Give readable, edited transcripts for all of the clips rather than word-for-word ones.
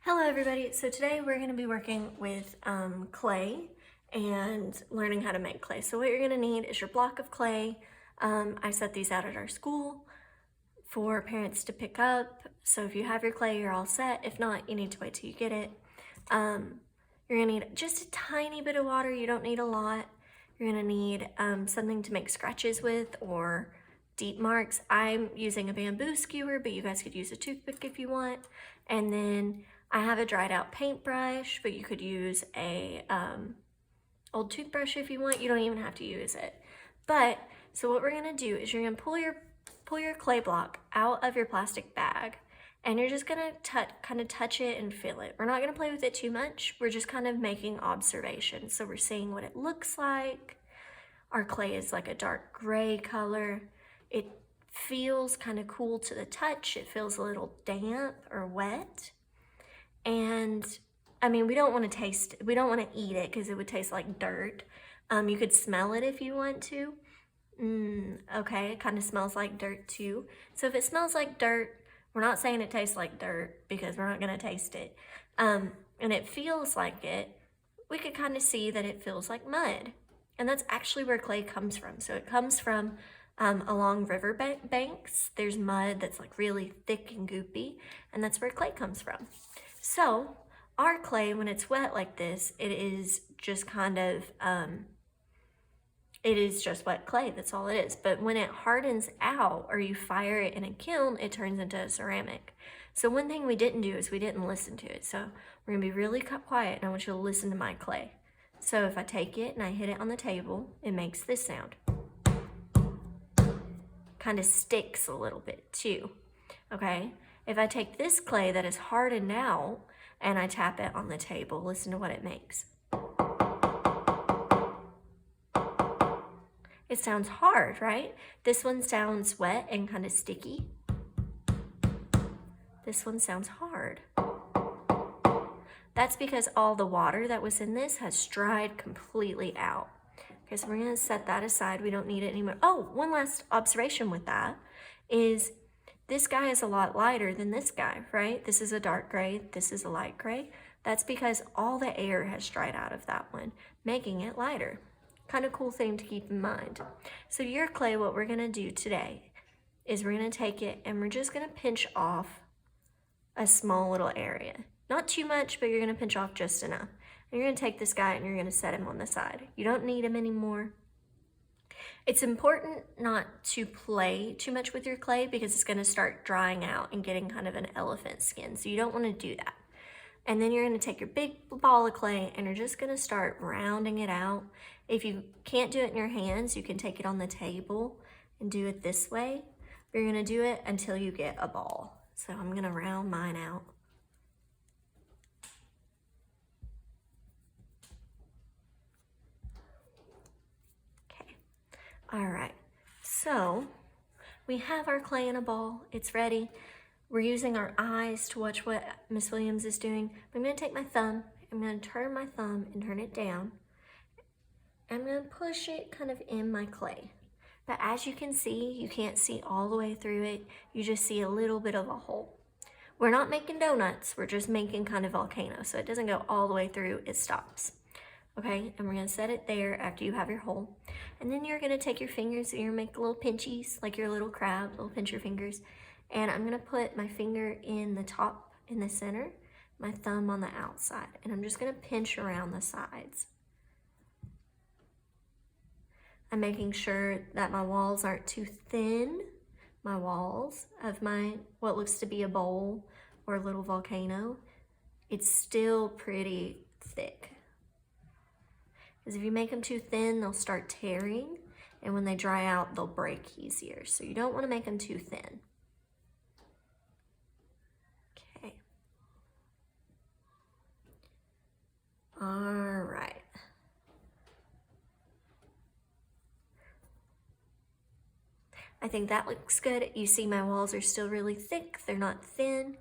Hello everybody, so today we're going to be working with clay and learning how to make clay. So what you're going to need is your block of clay. I set these out at our school for parents to pick up. So if you have your clay, you're all set. If not, you need to wait till you get it. You're going to need just a tiny bit of water. You don't need a lot. You're going to need something to make scratches with or deep marks. I'm using a bamboo skewer, but you guys could use a toothpick if you want. And then I have a dried out paintbrush, but you could use a old toothbrush if you want. You don't even have to use it. But so what we're gonna do is you're gonna pull your clay block out of your plastic bag, and you're just gonna kind of touch it and feel it. We're not gonna play with it too much. We're just kind of making observations. So we're seeing what it looks like. Our clay is like a dark gray color. It feels kind of cool to the touch. It feels a little damp or wet. And I mean, we don't want to eat it because it would taste like dirt. You could smell it if you want to. Okay, it kind of smells like dirt too. So if it smells like dirt, we're not saying it tastes like dirt because we're not going to taste it. And it feels like it, we could kind of see that it feels like mud. And that's actually where clay comes from. So it comes from along river banks. There's mud that's like really thick and goopy, and that's where clay comes from. So our clay, when it's wet like this, it is just kind of, it is just wet clay, that's all it is. But when it hardens out or you fire it in a kiln, it turns into a ceramic. So one thing we didn't do is we didn't listen to it. So we're gonna be really quiet and I want you to listen to my clay. So if I take it and I hit it on the table, it makes this sound. Kind of sticks a little bit too, okay? If I take this clay that is hardened out and I tap it on the table, listen to what it makes. It sounds hard, right? This one sounds wet and kind of sticky. This one sounds hard. That's because all the water that was in this has dried completely out. Okay, so we're gonna set that aside. We don't need it anymore. Oh, one last observation with that is this guy is a lot lighter than this guy, right? This is a dark gray, this is a light gray. That's because all the air has dried out of that one, making it lighter. Kind of cool thing to keep in mind. So your clay, what we're gonna do today is we're gonna take it and we're just gonna pinch off a small little area. Not too much, but you're gonna pinch off just enough. And you're gonna take this guy and you're gonna set him on the side. You don't need him anymore. It's important not to play too much with your clay because it's gonna start drying out and getting kind of an elephant skin. So you don't wanna do that. And then you're gonna take your big ball of clay and you're just gonna start rounding it out. If you can't do it in your hands, you can take it on the table and do it this way. But you're gonna do it until you get a ball. So I'm gonna round mine out. All right, so we have our clay in a ball. It's ready. We're using our eyes to watch what Miss Williams is doing. I'm gonna take my thumb, I'm gonna turn my thumb and turn it down. I'm gonna push it kind of in my clay. But as you can see, you can't see all the way through it. You just see a little bit of a hole. We're not making donuts, we're just making kind of volcanoes. So it doesn't go all the way through, it stops. Okay, and we're gonna set it there after you have your hole. And then you're gonna take your fingers and you're gonna make little pinchies, like your little crab, little pinch your fingers. And I'm gonna put my finger in the top, in the center, my thumb on the outside. And I'm just gonna pinch around the sides. I'm making sure that my walls aren't too thin, my walls of what looks to be a bowl or a little volcano. It's still pretty thick. Because if you make them too thin, they'll start tearing, and when they dry out, they'll break easier. So you don't want to make them too thin. Okay. All right. I think that looks good. You see my walls are still really thick. They're not thin.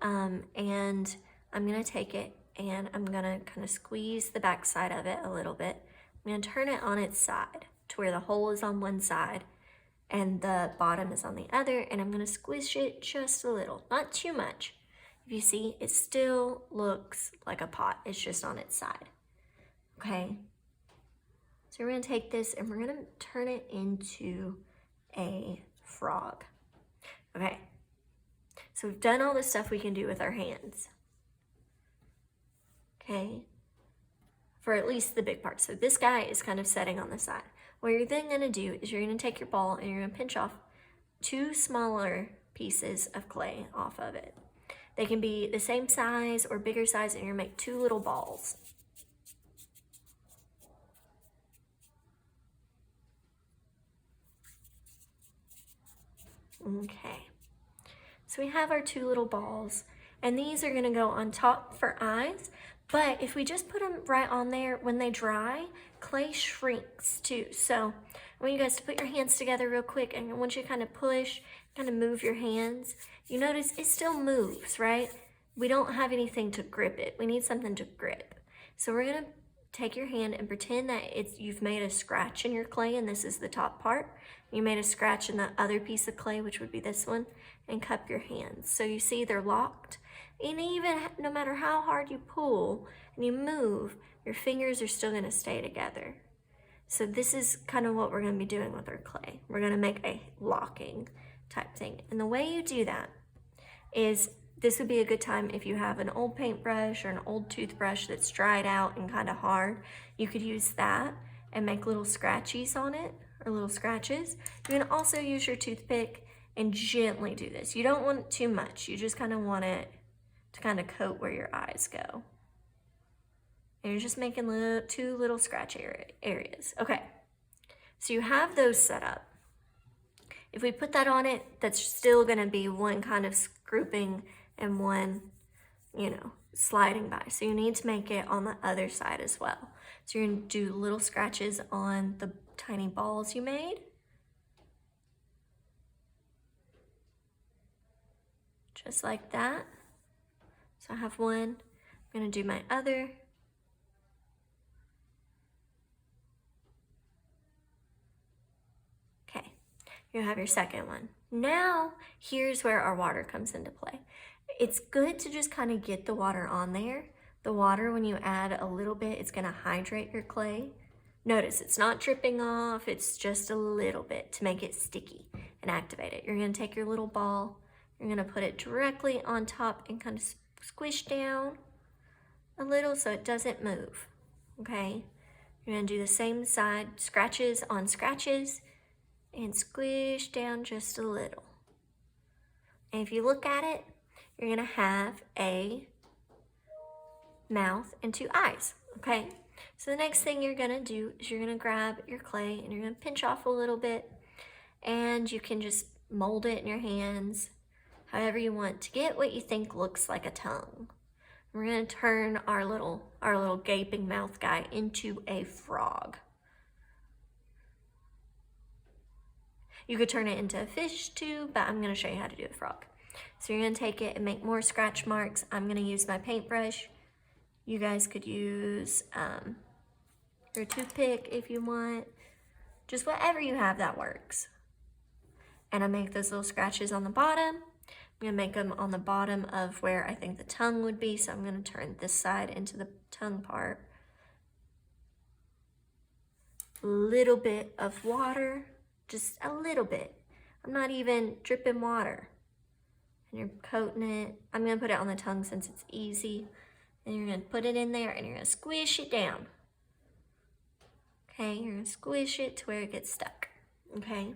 And I'm gonna take it and I'm gonna kind of squeeze the back side of it a little bit. I'm gonna turn it on its side to where the hole is on one side and the bottom is on the other, and I'm gonna squish it just a little, not too much. if you see, it still looks like a pot. It's just on its side, okay? So we're gonna take this and we're gonna turn it into a frog. Okay, so we've done all the stuff we can do with our hands. Okay, for at least the big part. So this guy is kind of setting on the side. What you're then gonna do is you're gonna take your ball and you're gonna pinch off 2 smaller pieces of clay off of it. They can be the same size or bigger size, and you're gonna make 2 little balls. Okay, so we have our 2 little balls, and these are gonna go on top for eyes, but if we just put them right on there, when they dry, clay shrinks too. So I want you guys to put your hands together real quick, and I want you to kind of push, kind of move your hands. You notice it still moves, right? We don't have anything to grip it. We need something to grip. So we're gonna take your hand and pretend that you've made a scratch in your clay, and this is the top part. You made a scratch in the other piece of clay, which would be this one, and cup your hands. So you see they're locked. And even no matter how hard you pull and you move, your fingers are still gonna stay together. So this is kind of what we're gonna be doing with our clay. We're gonna make a locking type thing. And the way you do that is, this would be a good time if you have an old paintbrush or an old toothbrush that's dried out and kind of hard. You could use that and make little scratchies on it, or little scratches. You can also use your toothpick and gently do this. You don't want it too much. You just kind of want it to kind of coat where your eyes go. And you're just making 2 little scratch areas. Okay, so you have those set up. If we put that on it, that's still gonna be one kind of grouping and one, sliding by. So you need to make it on the other side as well. So you're gonna do little scratches on the tiny balls you made. Just like that. So I have one, I'm gonna do my other. Okay, you have your second one. Now, here's where our water comes into play. It's good to just kind of get the water on there. The water, when you add a little bit, it's gonna hydrate your clay. Notice it's not dripping off, it's just a little bit to make it sticky and activate it. You're gonna take your little ball, you're gonna put it directly on top and kind of squish down a little so it doesn't move, okay? You're gonna do the same side, scratches on scratches, and squish down just a little. And if you look at it, you're gonna have a mouth and 2 eyes, okay? So the next thing you're gonna do is you're gonna grab your clay and you're gonna pinch off a little bit, and you can just mold it in your hands however you want to get what you think looks like a tongue. We're gonna turn our little gaping mouth guy into a frog. You could turn it into a fish too, but I'm gonna show you how to do a frog. So you're gonna take it and make more scratch marks. I'm gonna use my paintbrush. You guys could use your toothpick if you want. Just whatever you have that works. And I make those little scratches on the bottom. I'm gonna make them on the bottom of where I think the tongue would be, so I'm gonna turn this side into the tongue part. A little bit of water, just a little bit. I'm not even dripping water. And you're coating it. I'm gonna put it on the tongue since it's easy. And you're gonna put it in there and you're gonna squish it down. Okay, you're gonna squish it to where it gets stuck, okay?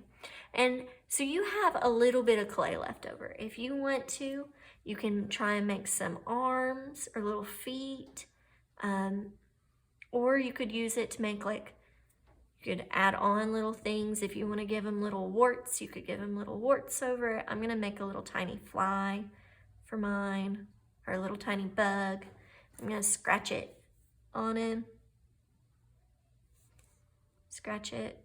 And so you have a little bit of clay left over. If you want to, you can try and make some arms or little feet, or you could use it to make you could add on little things. If you want to give them little warts, you could give them little warts over it. I'm gonna make a little tiny fly for mine, or a little tiny bug. I'm gonna scratch it on him. Scratch it.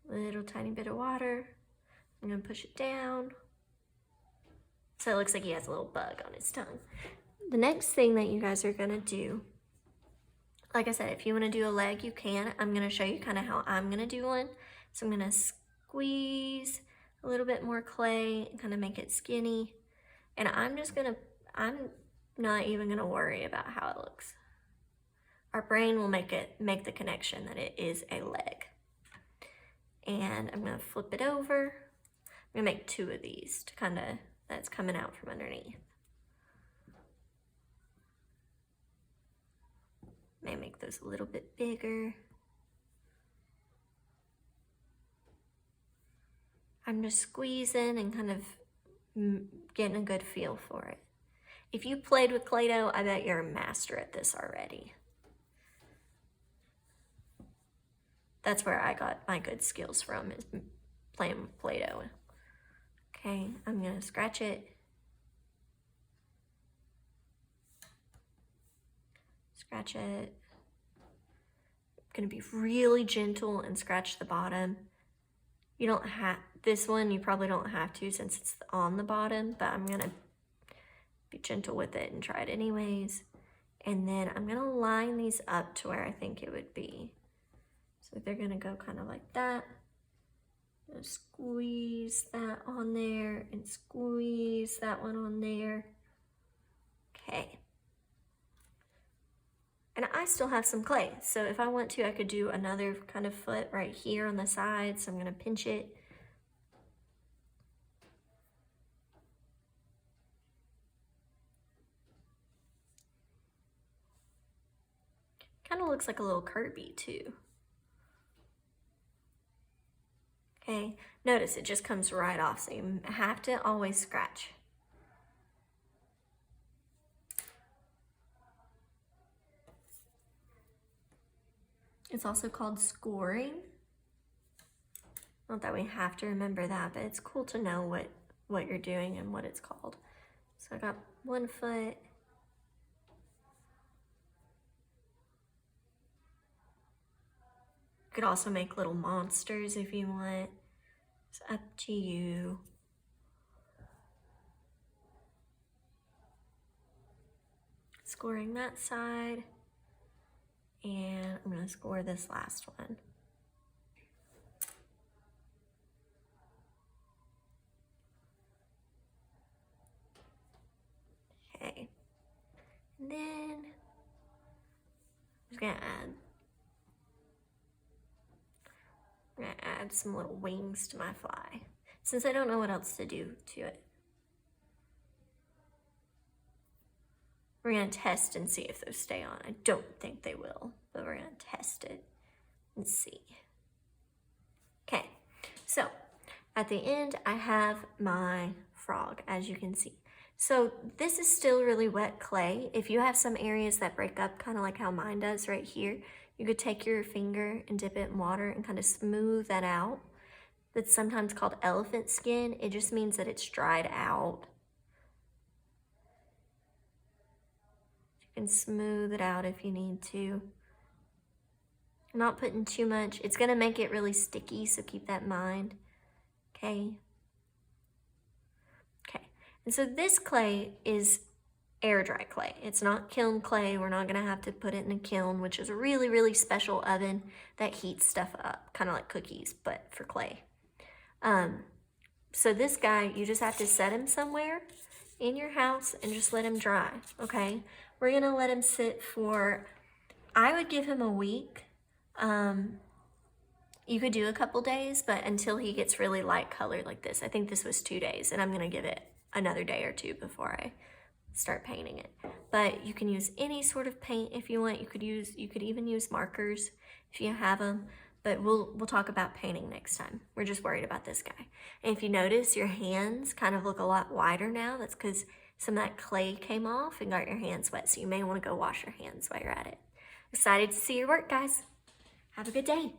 Little tiny bit of water. I'm gonna push it down. So it looks like he has a little bug on his tongue. The next thing that you guys are gonna do, like I said, if you wanna do a leg, you can. I'm gonna show you kind of how I'm gonna do one. So I'm gonna squeeze a little bit more clay and kind of make it skinny. And I'm not even gonna worry about how it looks. Our brain will make the connection that it is a leg. And I'm gonna flip it over. I'm gonna make 2 of these to kind of, that's coming out from underneath. May make those a little bit bigger. I'm just squeezing and kind of getting a good feel for it. If you played with Play-Doh, I bet you're a master at this already. That's where I got my good skills from, is playing with Play-Doh. Okay, I'm gonna scratch it. Scratch it. I'm gonna be really gentle and scratch the bottom. You don't have, this one you probably don't have to since it's on the bottom, but I'm gonna be gentle with it and try it anyways. And then I'm gonna line these up to where I think it would be. So they're gonna go kind of like that. Squeeze that on there and squeeze that one on there. Okay. And I still have some clay, so if I want to, I could do another kind of foot right here on the side. So I'm gonna pinch it. Kind of looks like a little Kirby too. Okay, notice it just comes right off, so you have to always scratch. It's also called scoring. Not that we have to remember that, but it's cool to know what you're doing and what it's called. So I got 1 foot. You could also make little monsters if you want. It's up to you. Scoring that side. And I'm gonna score this last one. Okay. And then I'm just gonna add some little wings to my fly, since I don't know what else to do to it. We're gonna test and see if those stay on. I don't think they will, but we're gonna test it and see. Okay, so at the end, I have my frog, as you can see. So this is still really wet clay. If you have some areas that break up, kind of like how mine does right here, you could take your finger and dip it in water and kind of smooth that out. That's sometimes called elephant skin. It just means that it's dried out. You can smooth it out if you need to. I'm not putting too much. It's gonna make it really sticky, so keep that in mind. Okay. Okay, and so this clay is air dry clay. It's not kiln clay. We're not gonna have to put it in a kiln, which is a really, really special oven that heats stuff up, kind of like cookies, but for clay. So this guy, you just have to set him somewhere in your house and just let him dry, okay? We're gonna let him sit for, I would give him a week. You could do a couple days, but until he gets really light colored like this. I think this was 2 days, and I'm gonna give it another day or 2 before I start painting it. But you can use any sort of paint if you want. You could even use markers if you have them. But we'll talk about painting next time. We're just worried about this guy. And if you notice, your hands kind of look a lot wider now. That's because some of that clay came off and got your hands wet. So you may want to go wash your hands while you're at it. Excited to see your work, guys. Have a good day.